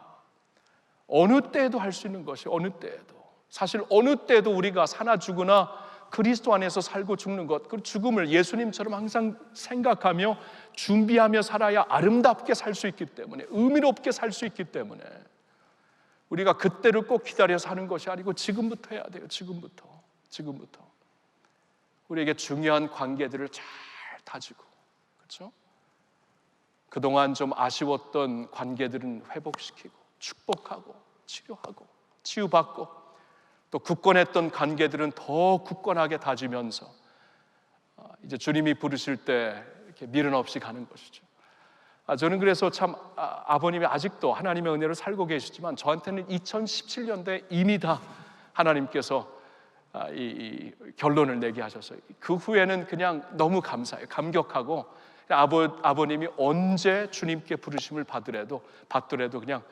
어느 때에도 할 수 있는 것이, 어느 때에도, 사실 어느 때에도 우리가 사나 죽으나 그리스도 안에서 살고 죽는 것, 그 죽음을 예수님처럼 항상 생각하며 준비하며 살아야 아름답게 살 수 있기 때문에, 의미롭게 살 수 있기 때문에 우리가 그때를 꼭 기다려서 하는 것이 아니고 지금부터 해야 돼요. 지금부터 우리에게 중요한 관계들을 잘 다지고, 그렇죠? 그동안 좀 아쉬웠던 관계들은 회복시키고 축복하고 치료하고 치유받고, 또 굳건했던 관계들은 더 굳건하게 다지면서 이제 주님이 부르실 때 이렇게 미련 없이 가는 것이죠. 저는 그래서 참 아버님이 아직도 하나님의 은혜로 살고 계시지만 저한테는 2017년도에 이미 다 하나님께서 이 결론을 내게 하셔서 그 후에는 그냥 너무 감사해요. 감격하고, 아버님이 언제 주님께 부르심을 받더라도 그냥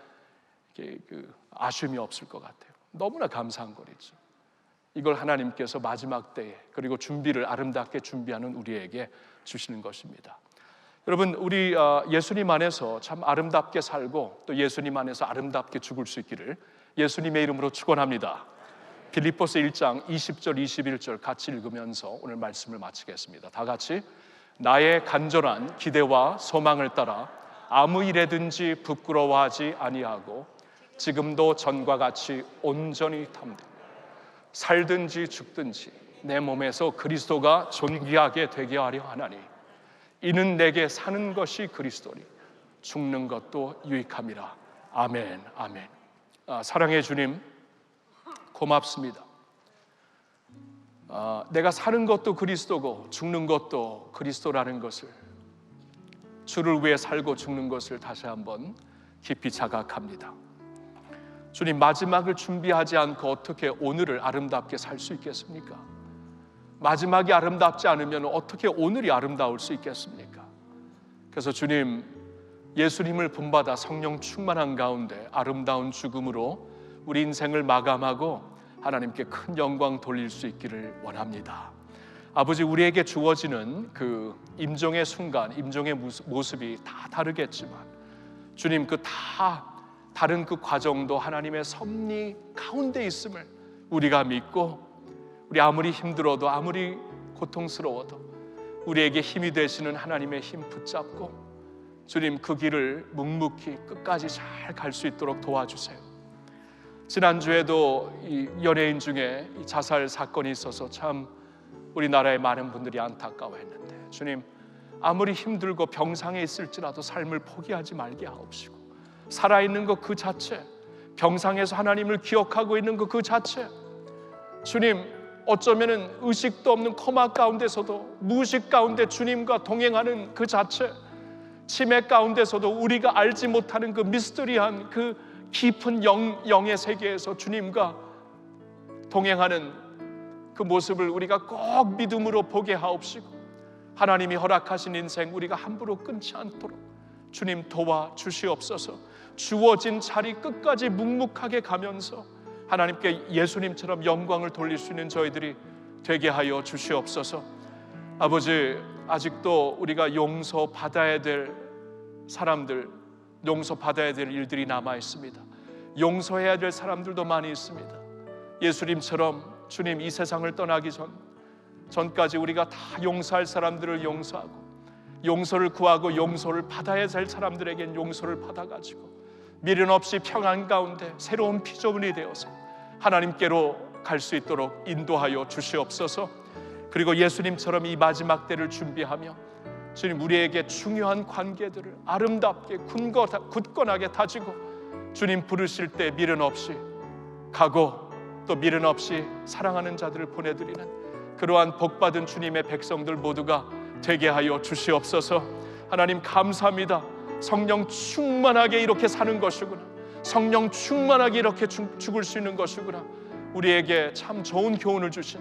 그 아쉬움이 없을 것 같아요. 너무나 감사한 거리죠. 이걸 하나님께서 마지막 때에, 그리고 준비를 아름답게 준비하는 우리에게 주시는 것입니다. 여러분, 우리 예수님 안에서 참 아름답게 살고 또 예수님 안에서 아름답게 죽을 수 있기를 예수님의 이름으로 축원합니다. 빌립보서 1장 20절 21절 같이 읽으면서 오늘 말씀을 마치겠습니다. 다 같이. 나의 간절한 기대와 소망을 따라 아무 일에든지 부끄러워하지 아니하고 지금도 전과 같이 온전히 탐내며 살든지 죽든지 내 몸에서 그리스도가 존귀하게 되게 하려 하나니 이는 내게 사는 것이 그리스도니 죽는 것도 유익함이라. 아멘. 아멘. 사랑의 주님, 고맙습니다. 내가 사는 것도 그리스도고 죽는 것도 그리스도라는 것을, 주를 위해 살고 죽는 것을 다시 한번 깊이 자각합니다. 주님, 마지막을 준비하지 않고 어떻게 오늘을 아름답게 살 수 있겠습니까? 마지막이 아름답지 않으면 어떻게 오늘이 아름다울 수 있겠습니까? 그래서 주님, 예수님을 본받아 성령 충만한 가운데 아름다운 죽음으로 우리 인생을 마감하고 하나님께 큰 영광 돌릴 수 있기를 원합니다. 아버지, 우리에게 주어지는 그 임종의 순간, 임종의 모습이 다 다르겠지만 주님, 그 다 다른 그 과정도 하나님의 섭리 가운데 있음을 우리가 믿고, 우리 아무리 힘들어도 아무리 고통스러워도 우리에게 힘이 되시는 하나님의 힘 붙잡고 주님, 그 길을 묵묵히 끝까지 잘 갈 수 있도록 도와주세요. 지난주에도 이 연예인 중에 이 자살 사건이 있어서 참 우리나라의 많은 분들이 안타까워했는데, 주님, 아무리 힘들고 병상에 있을지라도 삶을 포기하지 말게 하옵시고, 살아있는 것 그 자체, 병상에서 하나님을 기억하고 있는 것 그 자체, 주님, 어쩌면은 의식도 없는 코마 가운데서도, 무의식 가운데 주님과 동행하는 그 자체, 치매 가운데서도 우리가 알지 못하는 그 미스터리한 그 깊은 영의 세계에서 주님과 동행하는 그 모습을 우리가 꼭 믿음으로 보게 하옵시고, 하나님이 허락하신 인생 우리가 함부로 끊지 않도록 주님 도와 주시옵소서. 주어진 자리 끝까지 묵묵하게 가면서 하나님께 예수님처럼 영광을 돌릴 수 있는 저희들이 되게 하여 주시옵소서. 아버지, 아직도 우리가 용서받아야 될 사람들, 용서받아야 될 일들이 남아 있습니다. 용서해야 될 사람들도 많이 있습니다. 예수님처럼 주님 이 세상을 떠나기 전까지 우리가 다 용서할 사람들을 용서하고, 용서를 구하고 용서를 받아야 될 사람들에겐 용서를 받아가지고 미련 없이 평안 가운데 새로운 피조물이 되어서 하나님께로 갈 수 있도록 인도하여 주시옵소서. 그리고 예수님처럼 이 마지막 때를 준비하며 주님, 우리에게 중요한 관계들을 아름답게 굳건하게 다지고 주님 부르실 때 미련 없이 가고, 또 미련 없이 사랑하는 자들을 보내드리는 그러한 복받은 주님의 백성들 모두가 되게 하여 주시옵소서. 하나님, 감사합니다. 성령 충만하게 이렇게 사는 것이구나, 성령 충만하게 이렇게 죽을 수 있는 것이구나. 우리에게 참 좋은 교훈을 주신,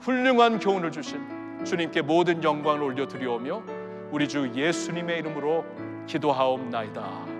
훌륭한 교훈을 주신 주님께 모든 영광을 올려드리오며 우리 주 예수님의 이름으로 기도하옵나이다.